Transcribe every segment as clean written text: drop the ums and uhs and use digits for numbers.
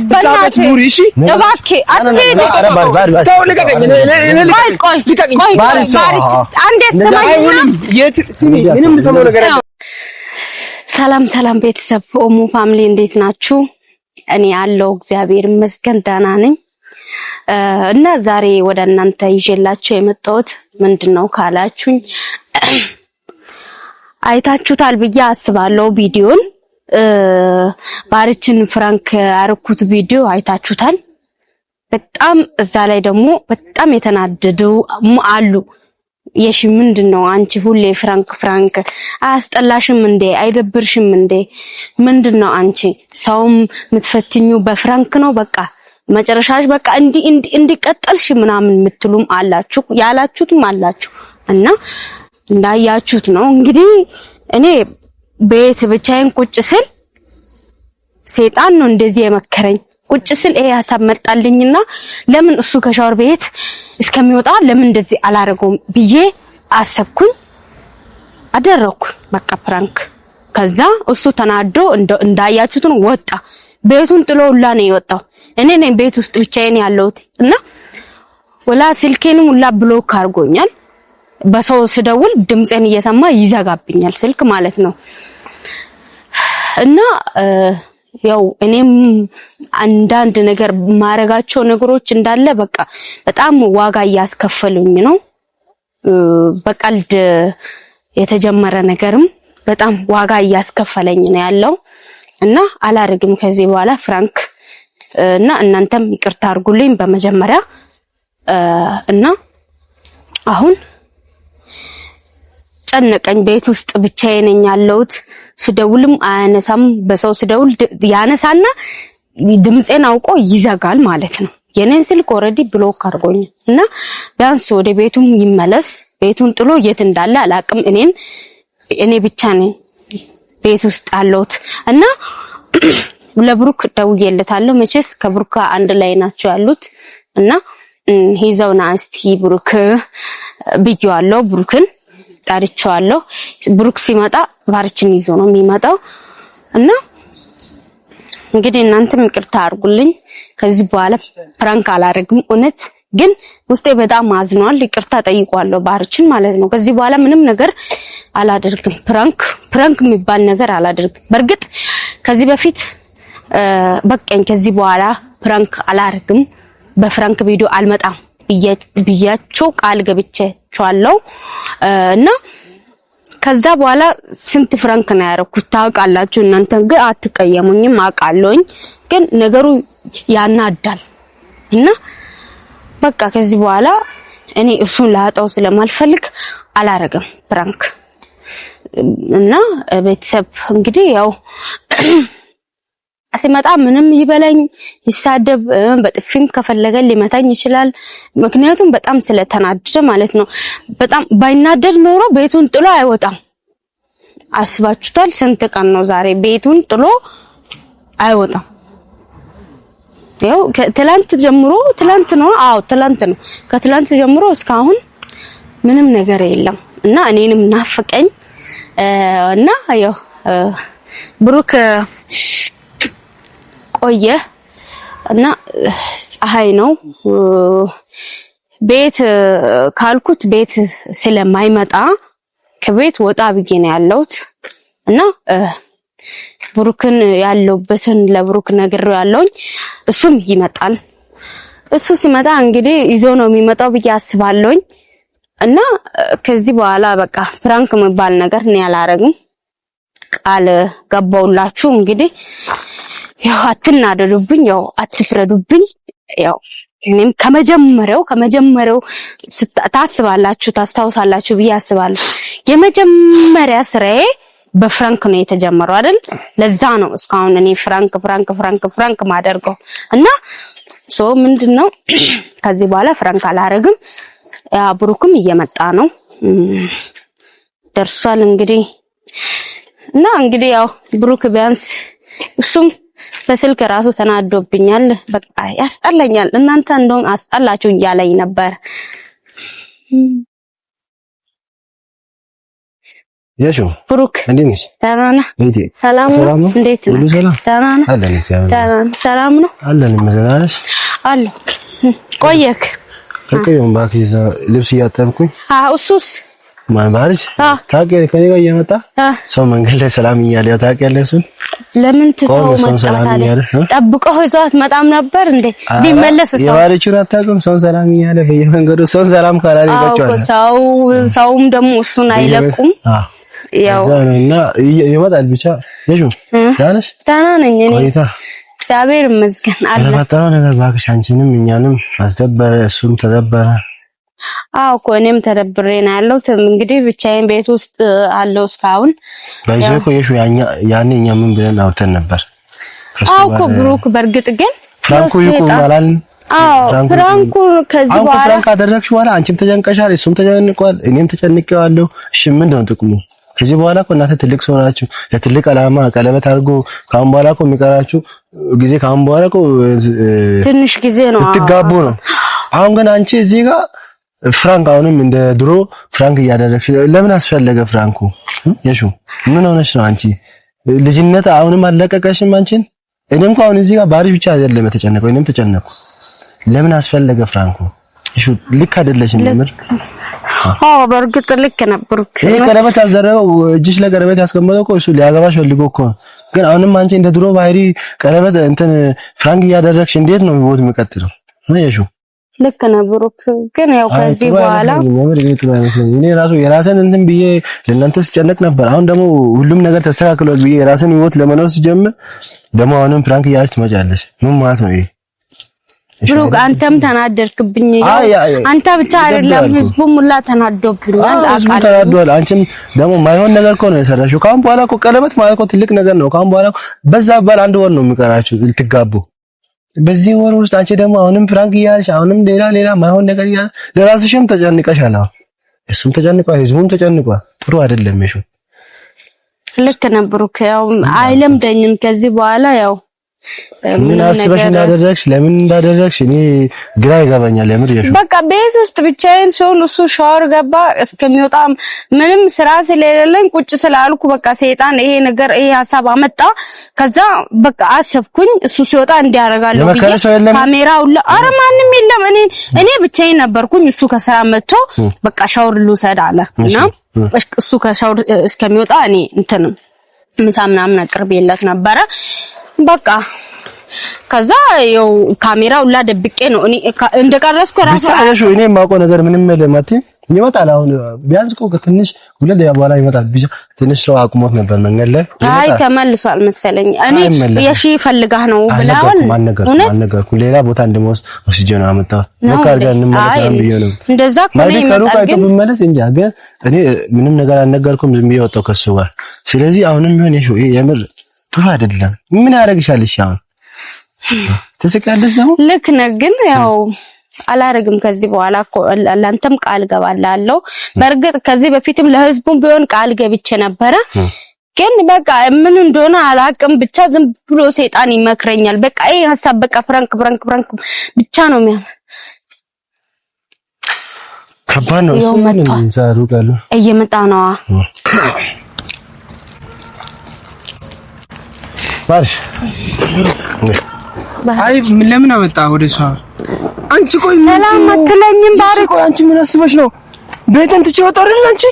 በእናትህ እባክህ አትሄድ። ተው ልቀቀኝ። ቆይ አንዴ ስማኝና ምንም ሰሞኑ ነገር ሰላም ቤተሰብ ኦሞ ፋሚሊ እንዴት ናችሁ? እኔ አለው እግዚአብሔር ይመስገን ደህና ነኝ። እና ዛሬ ወደ እናንተ ይዤላችሁ የመጣሁት ምንድነው ካላችሁኝ አይታችሁታል ብዬ አስባለሁ ቪዲዮን ባርችን ፍራንክ አርኩት ቪዲዮ አይታችሁታል። በጣም እዛ ላይ ደግሞ በጣም የተናደዱ አሉ። የሺ ምንድነው አንቺ ሁሌ ፍራንክ አያስጠላሽም እንዴ? አይደብርሽም እንዴ? ምንድነው አንቺ ሰውም የምትፈትኙ በፍራንክ ነው? በቃ መጨረሻሽ በቃ እንዲቀጠልሽ ምናምን የምትሉም አላችሁ፣ ያላችሁትም አላችሁ። እና እንዳያችሁት ነው እንግዲህ እኔ ቤት ብቻዬን ቁጭ ስል ሰይጣን ነው እንደዚህ የመከረኝ። ቁጭ ስል ይሄ ሐሳብ መጣልኝና ለምን እሱ ከሻወር ቤት እስከሚወጣ ለምን እንደዚህ አላረገውም ብዬ አሰብኩኝ፣ አደረኩ በቃ ፍራንክ። ከዛ እሱ ተናዶ እንዳያችሁት ነው ወጣ። ቤቱን ጥሎላ ነው የወጣው። እኔ ነኝ ቤት ውስጥ ብቻዬን ያለሁት እና ወላ ስልኬንም ሁላ ብሎክ አድርጎኛል። በሰው ስደውል ድምጼን እየሰማ ይዘጋብኛል ስልክ ማለት ነው። እና ያው እኔም አንዳንድ ነገር ማረጋቸው ነገሮች እንዳለ በቃ በጣም ዋጋ እያስከፈሉኝ ነው። በቀልድ የተጀመረ ነገርም በጣም ዋጋ እያስከፈለኝ ነው ያለው እና አላረግም ከዚህ በኋላ ፍራንክ። እና እናንተም ይቅርታ አድርጉልኝ በመጀመሪያ። እና አሁን ጨነቀኝ። ቤት ውስጥ ብቻዬን ነኝ ያለሁት። ስደውልም አያነሳም። በሰው ስደውል ያነሳና ድምጼን አውቆ ይዘጋል ማለት ነው። የኔን ስልክ ኦሬዲ ብሎክ አድርጎኝ እና ቢያንስ ወደ ቤቱም ይመለስ። ቤቱን ጥሎ የት እንዳለ አላቅም። እኔ ብቻ ነኝ ቤት ውስጥ ያለሁት እና ለብሩክ ደውዬለታለሁ። መቼስ ከብሩክ አንድ ላይ ናቸው ያሉት እና ሄዘውና እስቲ ብሩክ ብዬዋለሁ። ብሩክን ጠርቼዋለሁ። ብሩክ ሲመጣ ባርችን ይዞ ነው የሚመጣው እና እንግዲህ እናንተም ይቅርታ አድርጉልኝ። ከዚህ በኋላ ፍራንክ አላረግም። እውነት ግን ውስጤ በጣም አዝኗል። ይቅርታ ጠይቋለሁ ባርችን ማለት ነው። ከዚህ በኋላ ምንም ነገር አላደርግም። ፍራንክ የሚባል ነገር አላደርግም። በርግጥ ከዚህ በፊት በቃኝ ከዚህ በኋላ ፍራንክ አላረግም፣ በፍራንክ ቪዲዮ አልመጣም ብያቸው ቃል ገብቻለሁ እና ከዛ በኋላ ስንት ፍራንክ ነው ያረኩት ታውቃላችሁ። እናንተ ግን አትቀየሙኝም አውቃለሁኝ። ግን ነገሩ ያናዳል እና በቃ ከዚህ በኋላ እኔ እሱን ላጣው ስለማልፈልግ አላረግም ፍራንክ። እና ቤተሰብ እንግዲህ ያው ሲመጣ ምንም ይበለኝ ይሳደብ በጥፊም ከፈለገ ሊመታኝ ይችላል። ምክንያቱም በጣም ስለተናደደ ማለት ነው። በጣም ባይናደድ ኖሮ ቤቱን ጥሎ አይወጣም። አስባችሁታል? ስንት ቀን ነው ዛሬ ቤቱን ጥሎ አይወጣም። ያው ከትላንት ጀምሮ ትላንት ነው ከትላንት ጀምሮ እስካሁን ምንም ነገር የለም እና እኔንም ናፈቀኝ እና ያው ብሩክ ቆየ እና ፀሐይ ነው ቤት ካልኩት ቤት ስለማይመጣ ከቤት ወጣ ብዬ ነው ያለሁት እና ብሩክን ያለውበትን ለብሩክ ነግሬው ያለውኝ እሱም ይመጣል። እሱ ሲመጣ እንግዲህ ይዞ ነው የሚመጣው ብዬ አስባለሁኝ እና ከዚህ በኋላ በቃ ፍራንክ የሚባል ነገር ነው ያላረግም። ቃል ገባውላችሁ እንግዲህ ያው አትናደዱብኝ፣ ያው አትፍረዱብኝ። ያው እኔም ከመጀመሪያው ታስታውሳላችሁ ብዬ አስባለሁ። የመጀመሪያ ስራዬ በፍራንክ ነው የተጀመረው አይደል? ለዛ ነው እስካሁን እኔ ፍራንክ ማደርገው እና ምንድነው ከዚህ በኋላ ፍራንክ አላረግም። ያ ብሩክም እየመጣ ነው ደርሷል እንግዲህ እና እንግዲህ ያው ብሩክ ቢያንስ እሱም በስልክ ራሱ ተናዶብኛል። በቃ ያስጠላኛል። እናንተ እንደውም አስጠላችሁ እያለኝ ነበር ያሹ ብሩክ እንዴት ነሽ? ደህና ነህ? ሰላም ነው? እንዴት ነህ? ሁሉ ሰላም? ደህና ነህ? አለን እግዚአብሔር ይመስገን። ሰላም ነው? አለን መዘናነሽ አለ ቆየክ? ከቀየም ባኪዛ ልብስ እያጠብኩኝ። እሱስ ማን ባልሽ? ታውቂያለሽ ከኔ ጋር እየመጣ ሰው መንገድ ላይ ሰላም እያለ ታውቂያለሽ እሱን ለምን ትተው መጣታለ? ጠብቀው ይዟት መጣም ነበር እንዴ ቢመለስ ሰው የባለችውን አታውቅም። ሰው ሰላም እያለ በየመንገዱ ሰው ሰላም ካላለ ይቆጫል። ሰውም ደግሞ እሱን አይለቁም። ያው እና ይመጣል ብቻ የሹ ዳንስ ደህና ነኝ እኔ እግዚአብሔር ይመስገን አለ። ተፈጠረው ነገር ባክሽ አንቺንም እኛንም አስደበረ እሱም ተደበረ። እኮ እኔም ተደብሬ ነው ያለሁት። እንግዲህ ብቻዬን ቤት ውስጥ አለው እስካሁን ባይዘው እኮ የሹ ያኔ እኛ ምን ብለን አውርተን ነበር እኮ ብሩክ። በርግጥ ግን ፍራንኮ ይቆማላል። ፍራንኮ ከዚህ በኋላ ፍራንኮ አደረግሽ በኋላ አንቺም ተጨንቀሻል፣ እሱም ተጨንቋል፣ እኔም ተጨንቄዋለሁ። እሺ ምን ነው ጥቅሙ? ከዚህ በኋላ እኮ እናንተ ትልቅ ሰው ናችሁ። ለትልቅ አላማ ቀለበት አድርጎ ካሁን በኋላ እኮ የሚቀራችሁ ጊዜ ካሁን በኋላ እኮ ትንሽ ጊዜ ነው ትጋቡ ነው። አሁን ግን አንቺ እዚህ ጋር ፍራንክ አሁንም እንደ ድሮ ፍራንክ እያደረግሽ ለምን አስፈለገ ፍራንኩ? የሹ ምን ሆነሽ ነው አንቺ? ልጅነት አሁንም አልለቀቀሽም አንቺን? እኔም እኮ አሁን እዚህ ጋር ባሪ ብቻ አይደለም የተጨነቀው፣ እኔም ተጨነቅኩ። ለምን አስፈለገ ፍራንኩ? እሺ ልክ አይደለሽም ነበር። በርግጥ ልክ ነበርኩ። ይሄ ቀለበት አዘረው እጅሽ ላይ ቀለበት ያስቀመጠው እኮ እሱ ሊያገባሽ ፈልጎ እኮ። ግን አሁንም አንቺ እንደ ድሮ ባህሪ ቀለበት እንትን ፍራንክ እያደረግሽ እንዴት ነው ህይወት የሚቀጥለው? ነየሹ ልክ ነበርኩ። ግን ያው ከዚህ በኋላ እኔ ራሱ የራስን እንትን ብዬ ለእናንተ ስጨነቅ ነበር። አሁን ደግሞ ሁሉም ነገር ተስተካክሏል ብዬ የራስን ህይወት ለመኖር ሲጀምር ደግሞ አሁንም ፍራንክ እያደረግሽ ትመጫለሽ። ምን ማለት ነው ይሄ? ብሩክ አንተም ተናደርክብኝ። አንተ ብቻ አይደለም ህዝቡም ሁላ ተናዶብኛል። ተናዷል። አንቺም ደግሞ ማይሆን ነገር እኮ ነው የሰራሽው። ካሁን በኋላ እኮ ቀለበት ማለት እኮ ትልቅ ነገር ነው። ካሁን በኋላ በዛ ባል አንድ ወር ነው የሚቀራችሁ ልትጋቡ። በዚህ ወር ውስጥ አንቺ ደግሞ አሁንም ፍራንክ እያልሽ አሁንም ሌላ ማይሆን ነገር እያልሽ ለራስሽም ተጨንቀሻል። እሱም ተጨንቋል፣ ህዝቡም ተጨንቋል። ጥሩ አይደለም። እሺ ልክ ነው ብሩክ። ያው አይለምደኝም ከዚህ በኋላ ያው ምን አስበሽ እንዳደረግሽ ለምን እንዳደረግሽ እኔ ግራ ይገባኛል። የምር ይኸው በቃ ቤት ውስጥ ብቻዬን ሲሆን እሱ ሻወር ገባ እስከሚወጣ ምንም ስራ ስለሌለኝ ቁጭ ስላልኩ በቃ ሰይጣን ይሄ ነገር ይሄ ሐሳብ አመጣ። ከዛ በቃ አሰብኩኝ እሱ ሲወጣ እንዲያረጋለሁ ካሜራው አረ ማንም የለም እኔ ብቻዬን ነበርኩኝ። እሱ ከስራ መጥቶ በቃ ሻወር ልውሰድ አለ እና እሱ ከሻወር እስከሚወጣ እኔ እንትንም ምሳ ምናምን አቅርቤለት ነበረ። በቃ ከዛ ያው ካሜራው ላ ደብቄ ነው እኔ እንደቀረስኩ ራሱ አያሹ እኔ ማውቀው ነገር ምንም ለማቲ ይመጣል። አሁን ቢያንስ እኮ ትንሽ ሁለት ደቂቃ በኋላ ይመጣል። ትንሽ ሰው አቁሞት ነበር መንገድ ላይ። አይ ተመልሷል መሰለኝ። እኔ የሺ ፈልጋህ ነው ብላውን ማነገርኩ ሌላ ቦታ እንደምወስድ ወስጄ ነው አመጣው። ለካርጋ እንመለሳለን ብዬ ነው እንደዛ ኮኔ ይመጣል። ግን ብመለስ እንጃ ግን እኔ ምንም ነገር አልነገርኩም። ዝም ብዬ ወጣሁ ከሱ ጋር። ስለዚህ አሁንም ቢሆን የሺ የምር ጥሩ አይደለም። ምን ያደርግሻል? እሺ አሁን ትስቃለሽ ነው ልክ ነህ። ግን ያው አላረግም ከዚህ በኋላ እኮ ለአንተም ቃል ገባላለሁ። በርግጥ ከዚህ በፊትም ለህዝቡም ቢሆን ቃል ገብቼ ነበረ። ግን በቃ ምን እንደሆነ አላቅም። ብቻ ዝም ብሎ ሰይጣን ይመክረኛል። በቃ ይሄ ሐሳብ በቃ ፍራንክ ብቻ ነው የሚያም ከባድ ነው። እሱ ምን ዛሩ ጋር እየመጣ ነው ባርሽ አይ ለምን አመጣ ወደሷ? አንቺ ቆይ ሰላም አትለኝም? ባርሽ አንቺ ምን አስበሽ ነው? ቤትን ትቼ ወጣ አይደል? አንቺ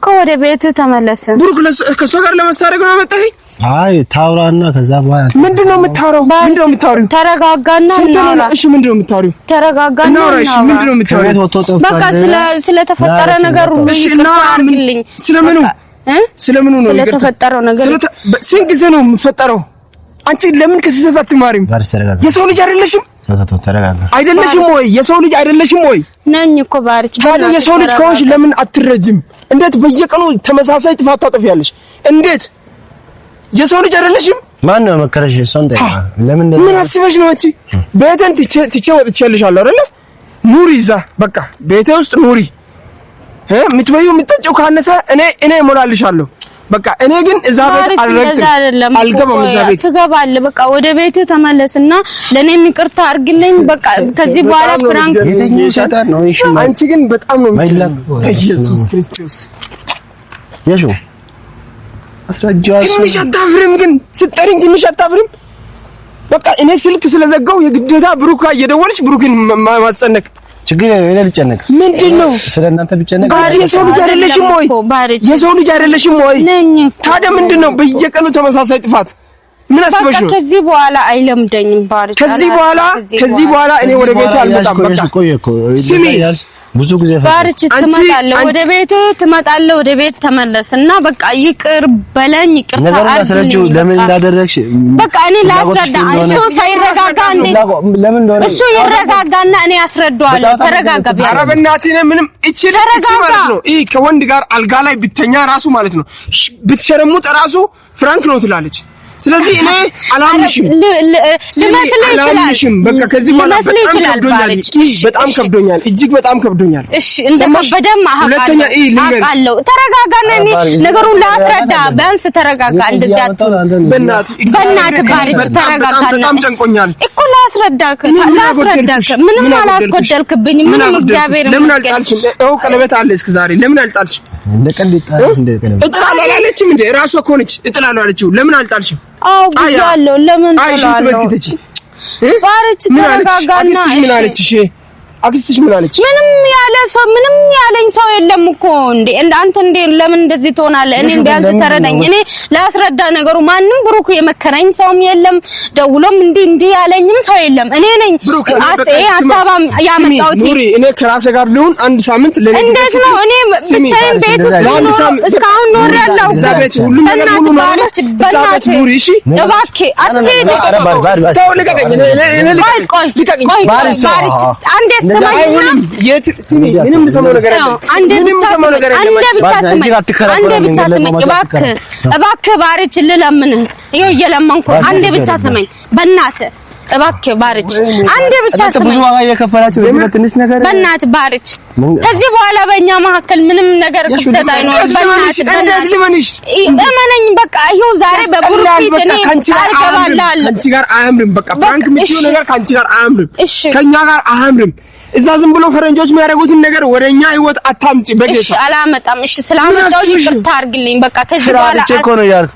ከወደ ቤት ተመለሰ። ብሩክ ከሷ ጋር ለማስታረቅ ነው አመጣህ? አይ ታውራና ከዛ በኋላ ምንድነው የምታወራው? ተረጋጋና እናውራ። እሺ ምንድነው የምታወሪው? ተረጋጋና እሺ ምንድነው የምታወሪው? በቃ ስለተፈጠረ ነገር ሁሉ ይቅርታልኝ። ስለምኑ ነው ስለተፈጠረው ነገር ስንት ጊዜ ነው የምፈጠረው? አንቺ ለምን ከስህተት አትማሪም? የሰው ልጅ አይደለሽም? አይደለሽም ወይ? የሰው ልጅ አይደለሽም ወይ? ነኝ እኮ ባርች። ታዲያ የሰው ልጅ ከሆንሽ ለምን አትረጅም? እንዴት በየቀኑ ተመሳሳይ ጥፋት ታጠፊያለሽ? እንዴት የሰው ልጅ አይደለሽም? ማን ነው መከረሽ? ሰንተ ለምን ምን አስበሽ ነው አንቺ? ቤተን ትቼ ወጥቼልሻለሁ አይደለ? ኑሪ እዛ በቃ ቤቴ ውስጥ ኑሪ። የምትበይው የምትጠጪው ካነሰ እኔ እሞላልሻለሁ። በቃ እኔ ግን እዛ ቤት አልገባም። እዛ ቤት ትገባለህ። በቃ ወደ ቤት ተመለስና ለኔም ይቅርታ አድርግልኝ። በቃ ከዚህ በኋላ ፍራንክ የተኛው ሰይጣን ነው። እሺ አንቺ ግን በጣም ነው ኢየሱስ ክርስቶስ የሹ አስረጃው ትንሽ አታፍርም ግን ስጠሪኝ ትንሽ አታፍርም? በቃ እኔ ስልክ ስለዘጋው የግዴታ ብሩክ እየደወለች ብሩክን ማስጨነቅ ችግር የለም። እኔ ልጨነቅ ምንድነው? ስለናንተ ብጨነቅ የሰው ልጅ አይደለሽም ወይ? የሰው ልጅ አይደለሽም ወይ? ታዲያ ምንድነው በየቀኑ ተመሳሳይ ጥፋት? ምን አስበሽ ነው? ከዚህ በኋላ አይለምደኝም ባሪች። ከዚህ በኋላ እኔ ወደ ቤቱ አልመጣም። በቃ ስሚ ብዙ ጊዜ ባሪች ትመጣለህ ወደ ቤት ተመለስና በቃ ይቅር በለኝ ይቅርታ አድርግልኝ። ለምን እንዳደረግሽ በቃ እኔ ላስረዳ። እሱ ሳይረጋጋ ለምን እንደሆነ እሱ ይረጋጋና እኔ አስረዳዋለሁ። ተረጋጋ ቢያንስ። ኧረ በእናትህ እኔ ምንም እቺ ማለት ነው ከወንድ ጋር አልጋ ላይ ብተኛ ራሱ ማለት ነው ብትሸረሙጥ ራሱ ፍራንክ ነው ትላለች። ስለዚህ እኔ አላምንሽም አላምንሽም። በቃ ከዚህ በኋላ በጣም ከብዶኛል፣ እጅግ በጣም ከብዶኛል። እሺ እንደከበደም አውቃለሁ። ተረጋጋና እኔ ነገሩን ላስረዳ። ቢያንስ ተረጋጋ። እንደዚህ አትበል በእናትህ ባሪች ተረጋጋና በጣም ጨንቆኛል እኮ ላስረዳክ። ምንም አላስጎደልክብኝም። ምንም እግዚአብሔር ለምን አልጣልሽም? ይኸው ቀለበት አለ እስከ ዛሬ ለምን አልጣልሽም? እጥላለሁ አላለችም እንዴ? እራሷ እኮ ነች እጥላለሁ አለችው። ለምን አልጣልሽም? አው ጉዳለው ለምን ተላለው ባሪች ተረጋጋና ምን አለች? እሺ አክስትሽ ምን አለች? ምንም ያለኝ ሰው የለም እኮ እንዴ አንተ እንዴ ለምን እንደዚህ ትሆናለህ? እኔ ቢያንስ ተረዳኝ። እኔ ላስረዳ ነገሩ ማንም ብሩክ የመከረኝ ሰውም የለም፣ ደውሎም እንዴ ያለኝም ሰው የለም። እኔ ነኝ ሀሳባም ያመጣሁት። እኔ ከራሴ ጋር ልሁን አንድ ሳምንት ለኔ እንዴት ነው? እኔ ብቻዬን ቤት ውስጥ እስካሁን ኖሬያለሁ። ዛቤት ሁሉ ነገር ሙሉ ማለት ዛቤት ኑሪ። እሺ እባክህ አትሄድ። ተው ልቀቀኝ። ቆይ ባሪች አንዴ ምንም ሰማው ነገር እባክህ ባሪች ልለምንህ። ይኸው እየለመንኩ አንዴ ብቻ ስመኝ በእናትህ እባክህ ባሪች አንዴ ብቻ ስመኝ። ብዙ ዋጋ እየከፈላችሁ ለትንሽ ነገር በእናትህ ባሪች ከዚህ በኋላ በእኛ መካከል ምንም ነገር ክፍተት አይኖርም። እመነኝ በቃ ይኸው ዛሬ በብሩክ ፊት እኔ አልገባልሃለሁ። ከአንቺ ጋር አያምርም። በቃ ፍራንክ የምትይው ነገር ከአንቺ ጋር አያምርም፣ ከእኛ ጋር አያምርም። እዛ ዝም ብሎ ፈረንጆች የሚያደርጉትን ነገር ወደኛ ህይወት አታምጪ። በጌታ እሺ አላመጣም። እሺ ስላመጣው ይቅርታ አድርግልኝ። በቃ ከዚህ በኋላ እኮ ነው ያልኩ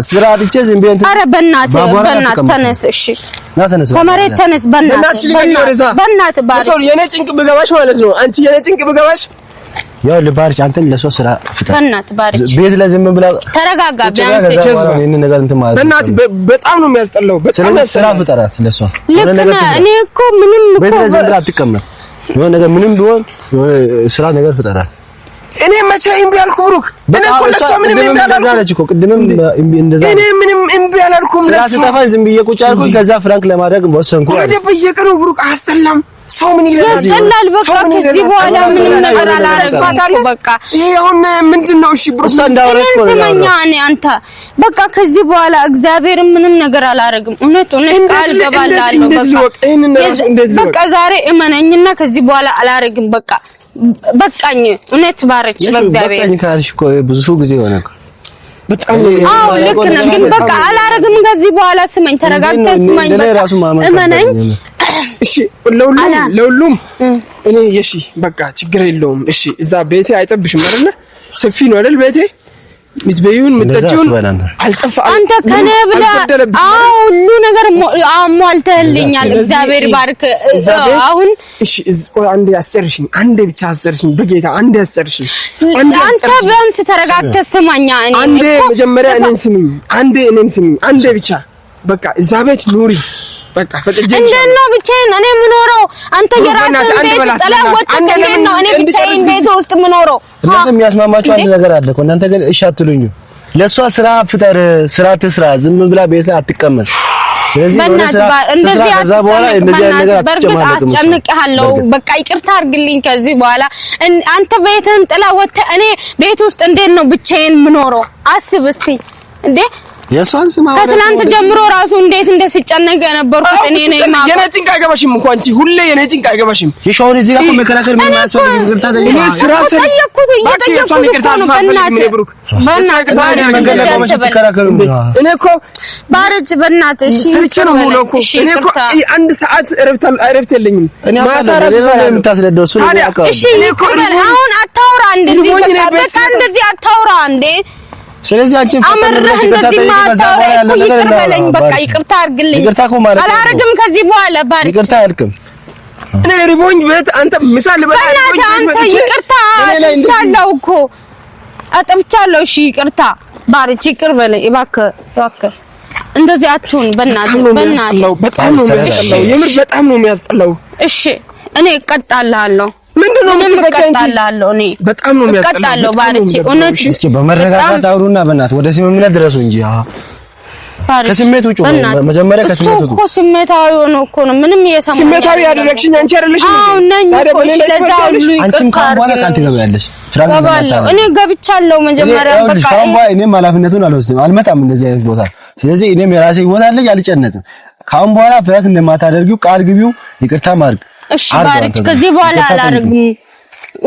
ስራዲቼ ዝም ብዬ ኧረ በእናትህ ተነስ። እሺ ከመሬት ተነስ በእናትህ ባሪች። የኔ ጭንቅ ብገባሽ ማለት ነው አንቺ የኔ ጭንቅ ብገባሽ ያው ልባርሽ አንተን ለሰው ስራ ፍታ በእናትህ ባሪች ቤት ለዝም ብላ ተረጋጋ። ቢያንስ ይሄን ነገር እንትን ማለት በእናትህ በጣም ነው የሚያስጠላው። በጣም ስራ ፍጠራት ለሰው እኔ እኮ ምንም እኮ ቤት ለዝም ብላ አትቀመጥ። የሆነ ነገር ምንም ቢሆን ስራ ነገር ፍጠራት። እኔ መቼ እምቢ አልኩ ብሩክ? እኔ እኮ ለሷ ምንም እምቢ አላልኩም። ቅድምም እንደዛ እኔ ምንም እምቢ አላልኩም። ለሷ ስጠፋኝ ዝም ብዬ ቁጭ አልኩኝ። ከዛ ፍራንክ ለማድረግ ወሰንኩ። ወደ በየቀኑ ብሩክ አያስጠላም? ሰው ምን ይላል? ያስጠላል። በቃ ከዚህ በኋላ ምንም ነገር አላረጋግም። በቃ ይሄ አሁን ምንድነው? እሺ ብሩክ እሷ እንዳወራች ነው ስማኛ። እኔ አንተ በቃ ከዚህ በኋላ እግዚአብሔር ምንም ነገር አላረግም። እውነት ቃል ገባላለሁ። በቃ ዛሬ እመነኝና ከዚህ በኋላ አላረግም። በቃኝ። እውነት ባሪች በእግዚአብሔር በቃኝ ካልሽ እኮ ብዙ ጊዜ ሆነ እኮ በጣም ልክ ነህ። ግን በቃ አላረግም ከዚህ በኋላ። ስማኝ፣ ተረጋግተህ ስማኝ። በቃ እመነኝ። እሺ ለሁሉም እኔ እሺ በቃ ችግር የለውም። እሺ እዛ ቤቴ አይጠብሽም አይደለ? ሰፊ ነው አይደል ቤቴ? ምትበዩን ምትጠጪውን አልጠፋ አንተ ከኔ ብላ ሁሉ ነገር አሟልተህልኛል። እግዚአብሔር ባርክ። አሁን እሺ አንዴ አስጨርሽኝ፣ አንዴ ብቻ አስጨርሽኝ፣ በጌታ አንዴ አስጨርሽኝ። አንተ ቢያንስ ተረጋግተህ ስማኛ። እኔ አንዴ መጀመሪያ እኔን ስሚኝ፣ አንዴ ብቻ በቃ እዛ ቤት ኑሪ። በቃ ፈቅጄልሽ እንዴት ነው ብቻዬን እኔ የምኖረው? አንተ የራስህን ቤት ጥለህ ወጥተህ እንዴት ነው እኔ ብቻዬን ቤት ውስጥ የምኖረው? እናንተ የሚያስማማችሁ አንድ ነገር አለ እኮ። እናንተ ግን እሺ አትሉኝም። ለሷ ስራ ፍጠር፣ ስራ ትስራ፣ ዝም ብላ ቤት አትቀመጥ። ስለዚህ እንደዚህ አስጨንቅሃለሁ። በቃ ይቅርታ አድርግልኝ። ከዚህ በኋላ አንተ ቤትህን ጥለህ ወጥተህ እኔ ቤት ውስጥ እንዴት ነው ብቻዬን የምኖረው? አስብ እስቲ እንዴ የሷን ስማ ከትላንት ጀምሮ ራሱ እንዴት እንደሲጨነቅ የነበርኩት እኔ ነኝ ማለት የኔ ጭንቅ አይገባሽም እንኳን አንቺ ሁሌ የኔ ጭንቅ አይገባሽም ይሻውን እዚህ ጋር መከራከር ምን ያስፈልግ ይቅርታ ጠይቅ ስራ ጠየቅኩት እኔ እኮ ባረጅ በእናትህ ስልች ነው ሙሉ እኮ እኔ እኮ አንድ ሰዓት እረፍት የለኝም ማታ ራሱ የምታስረዳው እሱ ነው ያውቃል እሺ አሁን አታውራ እንደዚህ በቃ እንደዚህ አታውራ እንዴ ስለዚህ አንቺ ፈተነሽ ይቅርታ በለኝ በቃ ይቅርታ አድርግልኝ አላረግም ከዚህ በኋላ ባሪ ይቅርታ አልክም እኔ ሪቦኝ ቤት አንተ ምሳል በላኝ አንተ ይቅርታ አጥቻለሁ እኮ አጥቻለሁ እሺ ይቅርታ ባሪ ይቅር በለኝ እባክህ እንደዚህ አትሁን በእናትህ በጣም ነው የሚያስጠላው የምር በጣም ነው የሚያስጠላው እሺ እኔ እቀጣልሃለሁ ምንድነው የምትቀጣልሃለሁ እኔ በጣም ነው የሚያስጠላው ባርቺ እውነት እስኪ በመረጋጋት አውሩና በእናትህ ወደ ስምምነት ድረሱ እንጂ ከስሜት ውጪ መጀመሪያ ከስሜት ውጪ እኮ ስሜታዊ ሆኖ እኮ ነው ምንም እየሰማኝ ስሜታዊ ያደረግሽኝ አንቺ አይደለሽ አንቺም ካሁን በኋላ ቃል ትገቢያለሽ እኔ ገብቻለሁ መጀመሪያ በቃ ካሁን በኋላ እኔም ኃላፊነቱን አልወስድም አልመጣም እንደዚህ አይነት ቦታ ስለዚህ እኔም የራሴ ህይወት አለኝ አልጨነቅም ካሁን በኋላ ፍራት እንደማታደርጊው ቃል ግቢው ይቅርታ ማድረግ እሺ ባርች ከዚህ በኋላ አላረግም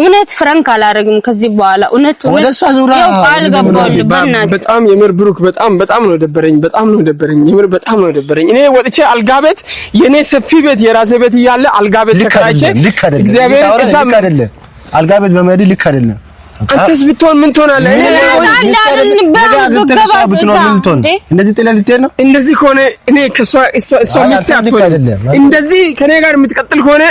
እውነት ፍራንክ አላረግም ከዚህ በኋላ እውነት ወደሷ ዙራ ቃል ገባሁልህ በእናትህ በጣም የምር ብሩክ በጣም ነው ደበረኝ የምር በጣም ነው ደበረኝ እኔ ወጥቼ አልጋቤት የኔ ሰፊ ቤት የራሴ ቤት እያለ አልጋቤት ተከራይቼ እግዚአብሔር እዛም አይደለም አልጋቤት በመሄድ ልክ አይደለም አንተስ ብትሆን ምን ትሆናለህ እንደዚህ ጥለህ ልትሄድ ነው እንደዚህ ከሆነ እኔ እሷ ሚስት አትሆን እንደዚህ ከኔ ጋር የምትቀጥል ከሆነ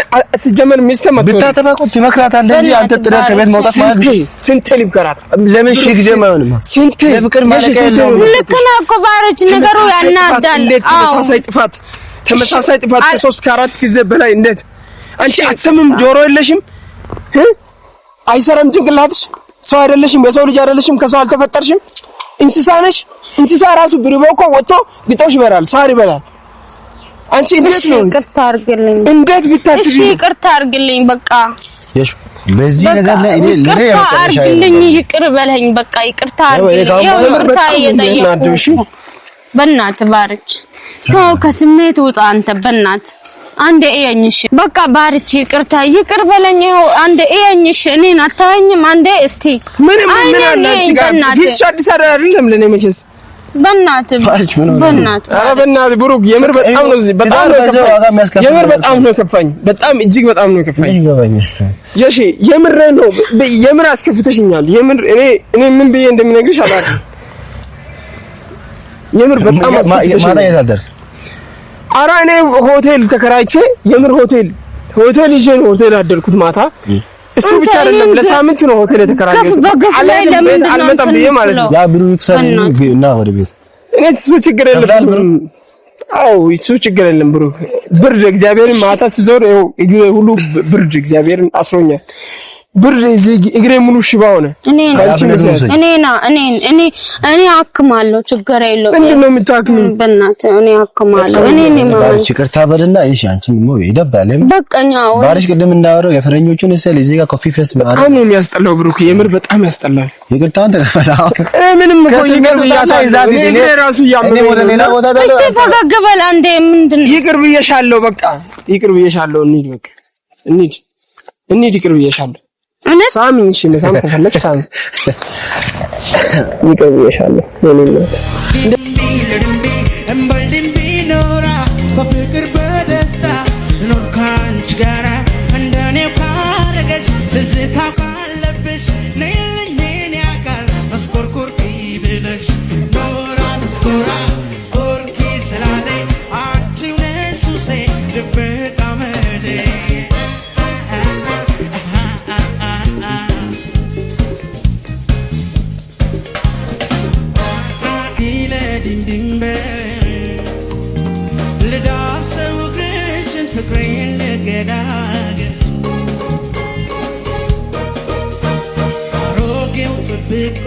ሲጀመር ሚስት ማትሆን ብታጠባቁት ትመክራታለህ እንጂ አንተ ጥለህ ከቤት መውጣት ማለት ስንት ልብከራት ለምን ሺህ ጊዜ ማይሆንም ስንት ለፍቅር ማለት ነው ልክ ነህ እኮ ባሮች ነገሩ ያናዳል ተመሳሳይ ጥፋት ከ3 ከ4 ጊዜ በላይ እንዴት አንቺ አትሰምም ጆሮ የለሽም አይሰራም ጭንቅላትሽ ሰው አይደለሽም በሰው ልጅ አይደለሽም ከሰው አልተፈጠርሽም እንስሳ ነሽ እንስሳ ራሱ ብሪቦ እኮ ወጥቶ ግጦሽ ይበላል ሳር ይበላል አንቺ እንዴት ነው ይቅርታ አድርግልኝ እንዴት ብታስቢ እሺ ይቅርታ አድርግልኝ በቃ እሺ በዚህ ነገር ላይ እኔ ይቅርታ አድርግልኝ ይቅር በለኝ በቃ ይቅርታ አድርግልኝ ይቅርታ እየጠየኩ በእናትህ ባርች ተው ከስሜት ውጣ አንተ በእናትህ አንዴ እየኝሽ በቃ ባርቺ ይቅርታ ይቅር በለኝ አንዴ እየኝሽ እኔን አታየኝም አንዴ እስቲ ምን አለ ጋር ቢትሻዲስ አይደለም ለኔ መቼስ በእናትህ ኧረ በእናትህ ብሩክ የምር በጣም ነው የምር በጣም ነው ከፋኝ በጣም እጅግ በጣም ነው ከፋኝ የሺ የምር ነው የምር አስከፍተሽኛል የምር እኔ ምን ብዬ እንደምነግርሽ አላውቅም የምር በጣም አስከፍተሽኛል ኧረ እኔ ሆቴል ተከራይቼ የምር ሆቴል ይዤ ነው ሆቴል አደርኩት ማታ እሱ ብቻ አይደለም ለሳምንት ነው ሆቴል የተከራየሁት አልመጣም ብዬ ማለት ነው ያ ብሩ ይክሰልና ወደ ቤት እኔ እሱ ችግር የለም አው እሱ ችግር የለም ብሩ ብርድ እግዚአብሔርን ማታ ሲዞር ይኸው እግሬ ሁሉ ብርድ እግዚአብሔርን አስሮኛል ብርድ እግሬ ሙሉ ሽባ ሆነ እኔ አክማለሁ ችግር የለውም ምንድነው የምታክሚው በእናትህ እኔ አክማለሁ እኔ ባርች ይቅርታ በልና እሺ አንቺም ነው ይደባል በቃኛው ባርች ቅድም እንዳወራው የፈረኞቹን እሰል እዚህ ጋር ኮፊ ፌስ ማለት በጣም ነው የሚያስጠላው ብሩክ የምር በጣም ያስጠላል ይቅርታውን ተቀበላው ምንም ይቅር ብያታለሁ እኔ ራሱ ያመኝ ወደ ሌላ ቦታ እስቲ ፈገግ በል አንዴ ምንድነው ይቅር ብዬሻለሁ በቃ ይቅር ብዬሻለሁ እንሂድ በቃ እንሂድ ይቅር ብዬሻለሁ ሳሚኝ እሺ ለሳም ከፈለግሽ ሳሚ ይቅር ብዬሻለሁ በፍቅር በደስታ ኖር ካንቺ ጋራ እንደኔው ካረገሽ ትዝታ ካለብሽ ነይልኝ እኔ አካል መስኮርኮር ብለሽ ኖራ መስኮራ ኦርኪ ስላለኝ አንቺው ነሽ ሱሴ ድብቅ አመሌ ፍቅሬን ልገላገል አሮጌው ጥብቆ